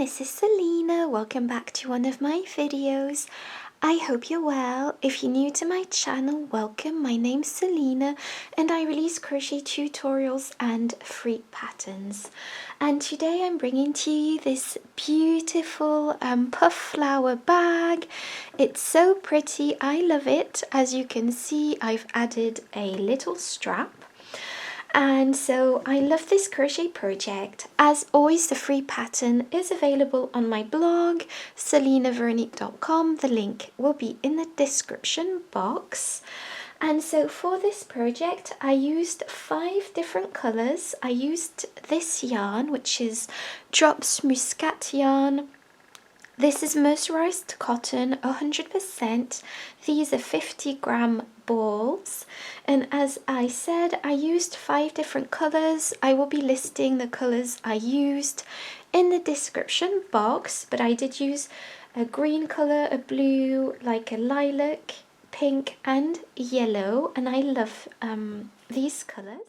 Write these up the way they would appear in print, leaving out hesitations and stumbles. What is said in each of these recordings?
this is Selina. Welcome back to one of my videos. I hope you're well. If you're new to my channel, welcome. My name's Selina and I release crochet tutorials and free patterns. And today I'm bringing to you this beautiful puff flower bag. It's so pretty. I love it. As you can see, I've added a little strap. And so I love this crochet project. As always, the free pattern is available on my blog, selinaveronique.com. The link will be in the description box. And so for this project, I used 5 different colours. I used this yarn, which is Drops Muskat yarn. This is mercerized cotton, 100%. These are 50-gram balls. And as I said, I used 5 different colours. I will be listing the colours I used in the description box, but I did use a green colour, a blue, like a lilac, pink and yellow, and I love these colours.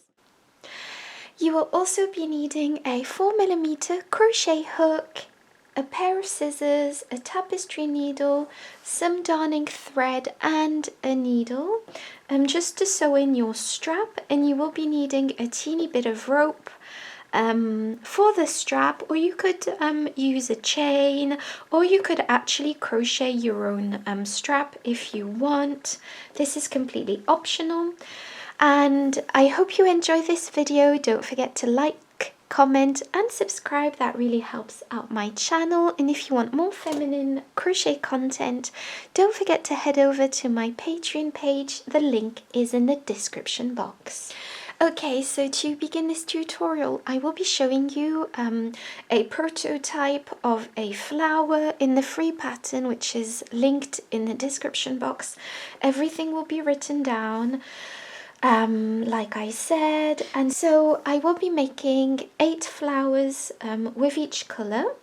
You will also be needing a 4mm crochet hook, a pair of scissors, a tapestry needle, some darning thread and a needle just to sew in your strap, and you will be needing a teeny bit of rope for the strap, or you could use a chain, or you could actually crochet your own strap if you want. This is completely optional. And I hope you enjoy this video. Don't forget to like, comment and subscribe. That really helps out my channel. And if you want more feminine crochet content, don't forget to head over to my Patreon page. The link is in the description box. Okay, so to begin this tutorial, I will be showing you a prototype of a flower in the free pattern, which is linked in the description box. Everything will be written down, like I said, and so I will be making 8 flowers with each colour.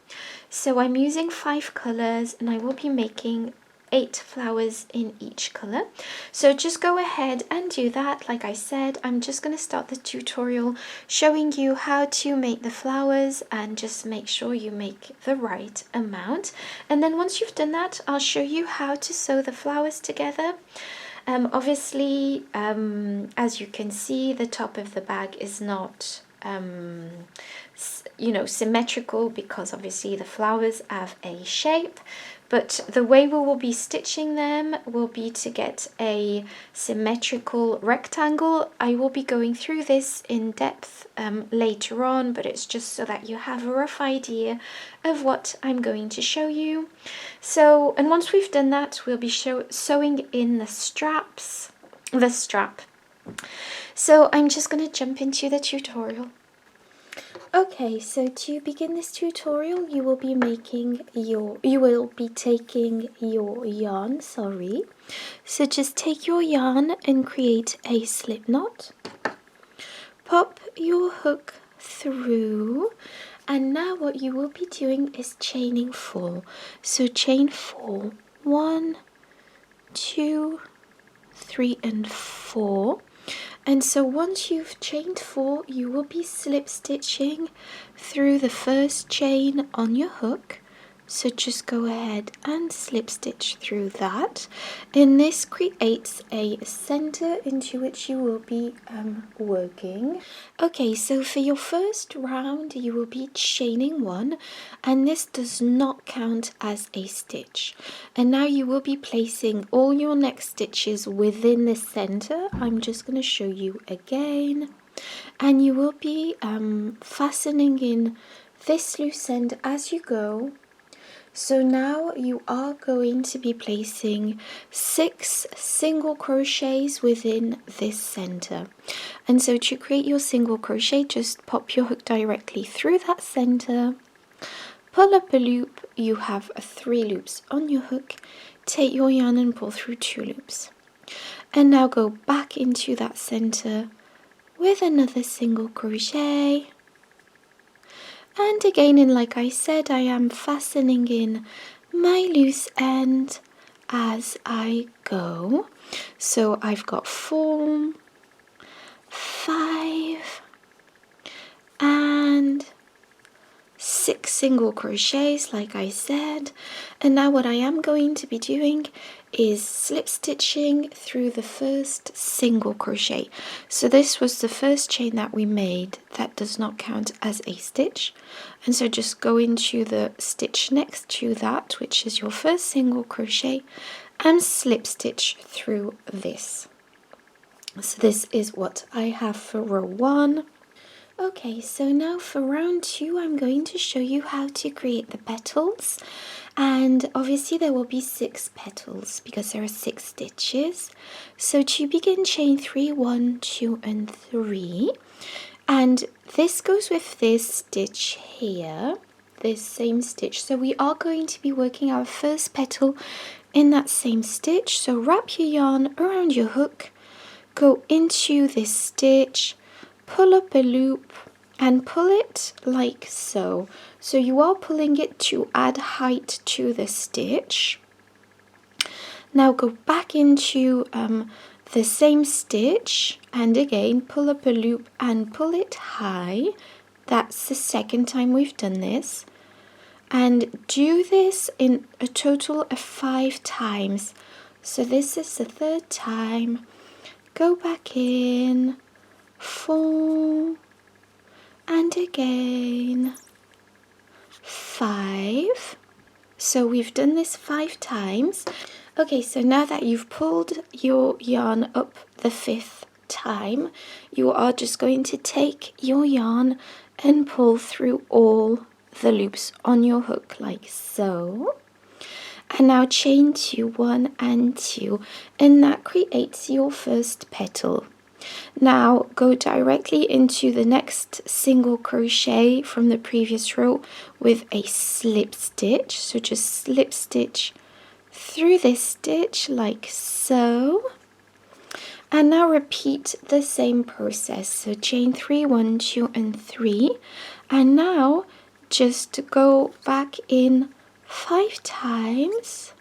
So I'm using 5 colours and I will be making 8 flowers in each colour. So just go ahead and do that. Like I said, I'm just going to start the tutorial showing you how to make the flowers, and just make sure you make the right amount. And then once you've done that, I'll show you how to sew the flowers together. Obviously, as you can see, the top of the bag is not symmetrical, because obviously the flowers have a shape, but the way we will be stitching them will be to get a symmetrical rectangle. I will be going through this in depth later on, but it's just so that you have a rough idea of what I'm going to show you. So, and once we've done that, we'll be sewing in the strap. So I'm just going to jump into the tutorial. Okay, so to begin this tutorial, you will be taking your yarn, So just take your yarn and create a slip knot. Pop your hook through, and now what you will be doing is chaining 4. So chain 4, 1, 2, 3 and 4. And so once you've chained 4, you will be slip stitching through the first chain on your hook. So just go ahead and slip stitch through that, and this creates a center into which you will be working. Okay, so for your first round you will be chaining 1, and this does not count as a stitch. And now you will be placing all your next stitches within the center. I'm just going to show you again, and you will be fastening in this loose end as you go. So now you are going to be placing 6 single crochets within this center. And so to create your single crochet, just pop your hook directly through that center, pull up a loop. You have 3 loops on your hook. Take your yarn and pull through 2 loops. And now go back into that center with another single crochet. And again, and like I said, I am fastening in my loose end as I go. So I've got 4, 5 and 6 single crochets like I said, and now what I am going to be doing is slip stitching through the first single crochet. So this was the first chain that we made, that does not count as a stitch, and so just go into the stitch next to that, which is your first single crochet, and slip stitch through this. So this is what I have for row 1. Okay, so now for round 2 I'm going to show you how to create the petals, and obviously there will be 6 petals because there are 6 stitches. So to begin, chain 3, 1, 2 and 3, and this goes with this stitch here, this same stitch. So we are going to be working our first petal in that same stitch. So wrap your yarn around your hook, go into this stitch, pull up a loop and pull it like so. So you are pulling it to add height to the stitch. Now go back into the same stitch and again pull up a loop and pull it high. That's the second time we've done this. And do this in a total of 5 times. So this is the 3rd time. Go back in, 4, and again 5. So we've done this 5 times. Okay, so now that you've pulled your yarn up the 5th time, you are just going to take your yarn and pull through all the loops on your hook like so. And now chain 2, 1 and 2, and that creates your first petal. Now go directly into the next single crochet from the previous row with a slip stitch. So just slip stitch through this stitch like so. And now repeat the same process. So chain 3, 1, 2 and 3. And now just go back in 5 times.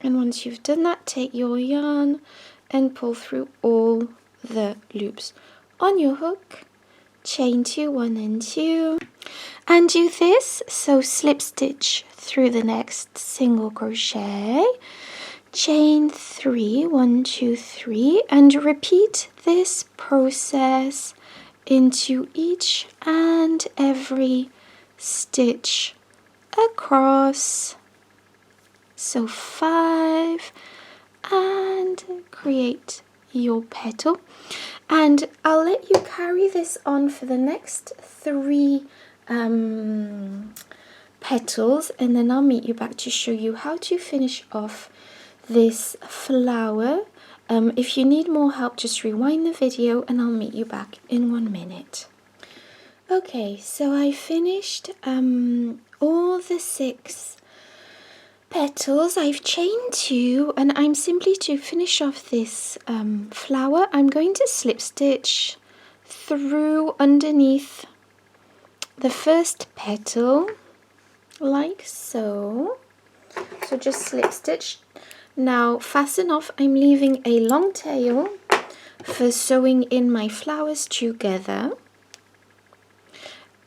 And once you've done that, take your yarn and pull through all the loops on your hook. Chain 2, 1 and 2. And do this. So slip stitch through the next single crochet. Chain 3, 1, 2, 3, and repeat this process into each and every stitch across. So 5, and create your petal. And I'll let you carry this on for the next 3 petals, and then I'll meet you back to show you how to finish off this flower. If you need more help, just rewind the video and I'll meet you back in 1 minute. Okay, so I finished all the 6 petals. I've chained 2, and I'm simply to finish off this flower, I'm going to slip stitch through underneath the first petal like so. So just slip stitch. Now fasten off. I'm leaving a long tail for sewing in my flowers together,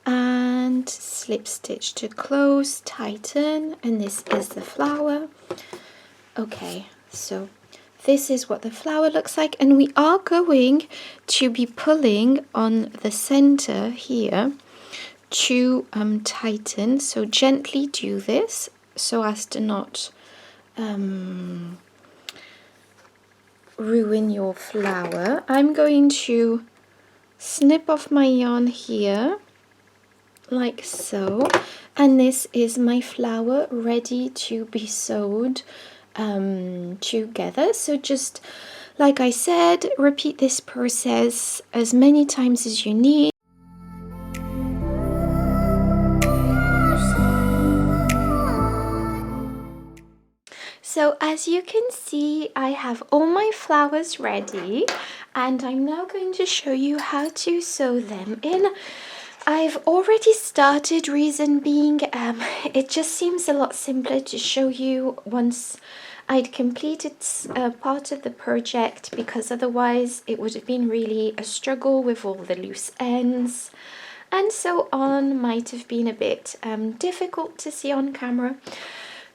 and slip stitch to close, tighten, and this is the flower. Okay, so this is what the flower looks like, and we are going to be pulling on the center here to tighten. So gently do this so as to not ruin your flower. I'm going to snip off my yarn here like so, and this is my flower ready to be sewed together. So just like I said, repeat this process as many times as you need. So as you can see, I have all my flowers ready, and I'm now going to show you how to sew them in. I've already started, reason being it just seems a lot simpler to show you once I'd completed part of the project, because otherwise it would have been really a struggle with all the loose ends and so on. Might have been a bit difficult to see on camera.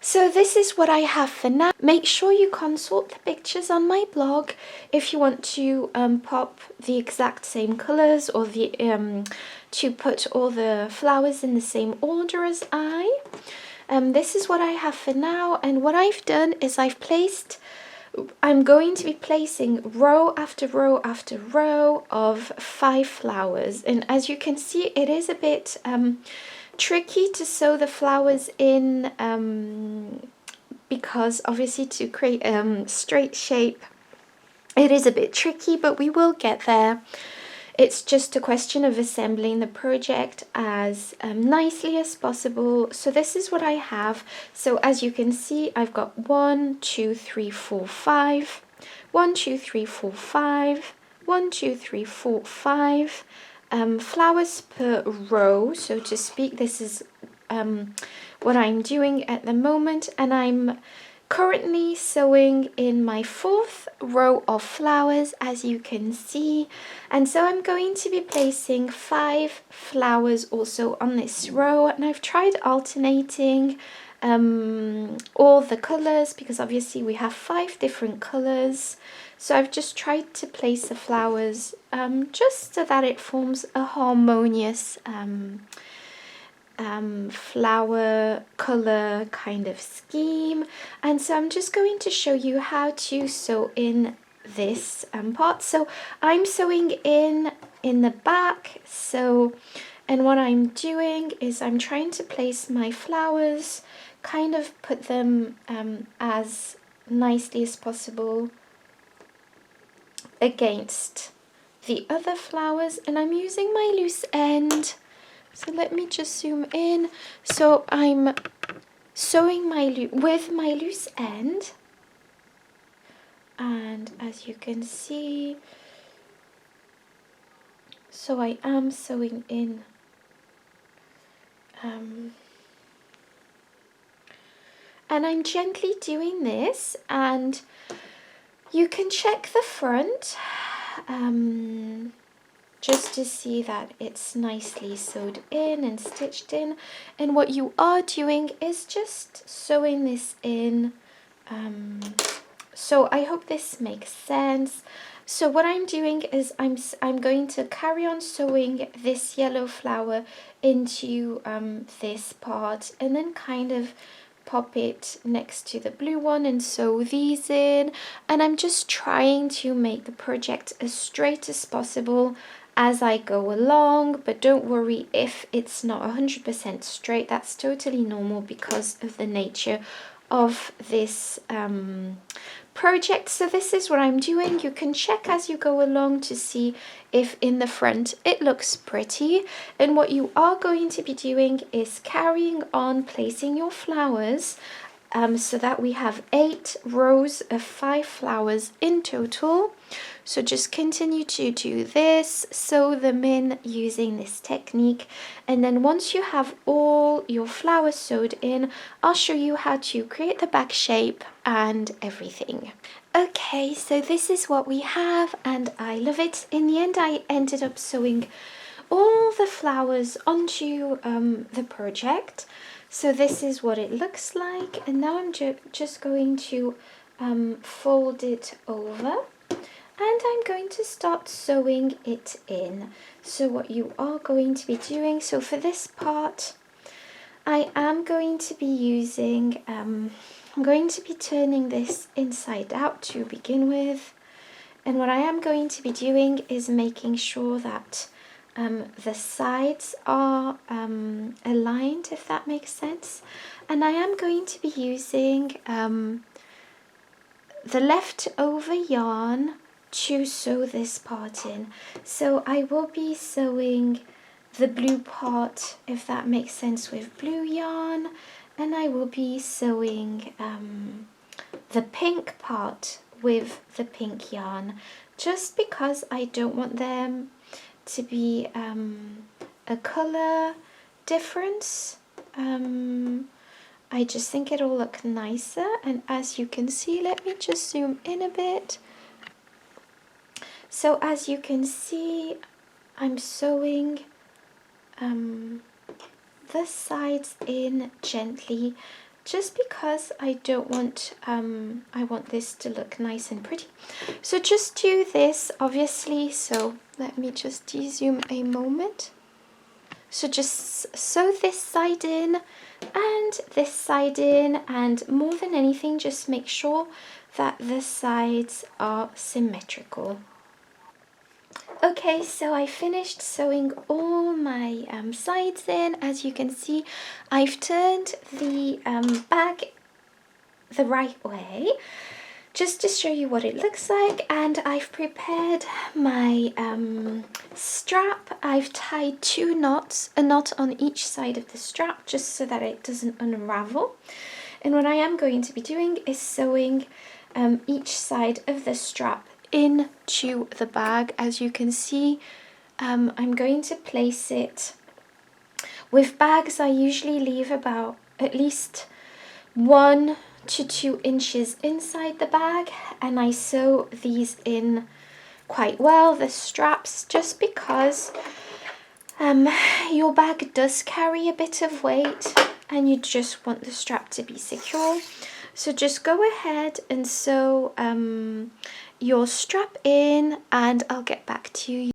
So this is what I have for now. Make sure you consult the pictures on my blog if you want to pop the exact same colors, or the to put all the flowers in the same order as I. This is what I have for now, and what I've done is I'm going to be placing row after row after row of 5 flowers, and as you can see, it is a bit tricky to sew the flowers in, because obviously to create a straight shape it is a bit tricky, but we will get there. It's just a question of assembling the project as nicely as possible. So this is what I have. So as you can see, I've got 1, 2, 3, 4, 5, 1, 2, 3, 4, 5, 1, 2, 3, 4, 5 flowers per row, so to speak. This is what I'm doing at the moment, and I'm currently sewing in my 4th row of flowers, as you can see, and so I'm going to be placing 5 flowers also on this row, and I've tried alternating all the colors, because obviously we have 5 different colors. So I've just tried to place the flowers just so that it forms a harmonious flower color kind of scheme. And so I'm just going to show you how to sew in this part. So I'm sewing in the back. So, and what I'm doing is I'm trying to place my flowers, kind of put them as nicely as possible against the other flowers, and I'm using my loose end. So let me just zoom in. So I'm sewing with my loose end, and as you can see, so I am sewing in and I'm gently doing this, and you can check the front just to see that it's nicely sewed in and stitched in. And what you are doing is just sewing this in. So I hope this makes sense. So what I'm doing is I'm going to carry on sewing this yellow flower into this part, and then kind of pop it next to the blue one and sew these in. And I'm just trying to make the project as straight as possible as I go along, but don't worry if it's not 100% straight. That's totally normal because of the nature of this project. So this is what I'm doing. You can check as you go along to see if in the front it looks pretty. And what you are going to be doing is carrying on placing your flowers so that we have 8 rows of 5 flowers in total. So just continue to do this, sew them in using this technique, and then once you have all your flowers sewed in, I'll show you how to create the back shape and everything. Okay, so this is what we have, and I love it. In the end, I ended up sewing all the flowers onto the project. So this is what it looks like, and now I'm just going to fold it over, and I'm going to start sewing it in. So what you are going to be doing, so for this part, I am going to be using, I'm going to be turning this inside out to begin with, and what I am going to be doing is making sure that the sides are aligned, if that makes sense. And I am going to be using the leftover yarn to sew this part in. So I will be sewing the blue part, if that makes sense, with blue yarn, and I will be sewing the pink part with the pink yarn, just because I don't want them to be a color difference. I just think it'll look nicer. And as you can see, let me just zoom in a bit. So as you can see, I'm sewing the sides in gently, just because I don't want, I want this to look nice and pretty. So just do this, obviously. So let me just de-zoom a moment. So just sew this side in and this side in, and more than anything, just make sure that the sides are symmetrical. Okay, so I finished sewing all my sides in. As you can see, I've turned the bag the right way, just to show you what it looks like, and I've prepared my strap. I've tied 2 knots, a knot on each side of the strap, just so that it doesn't unravel. And what I am going to be doing is sewing each side of the strap into the bag. As you can see, I'm going to place it. With bags, I usually leave about at least 1 to 2 inches inside the bag, and I sew these in quite well, the straps, just because your bag does carry a bit of weight and you just want the strap to be secure. So just go ahead and sew your strap in, and I'll get back to you.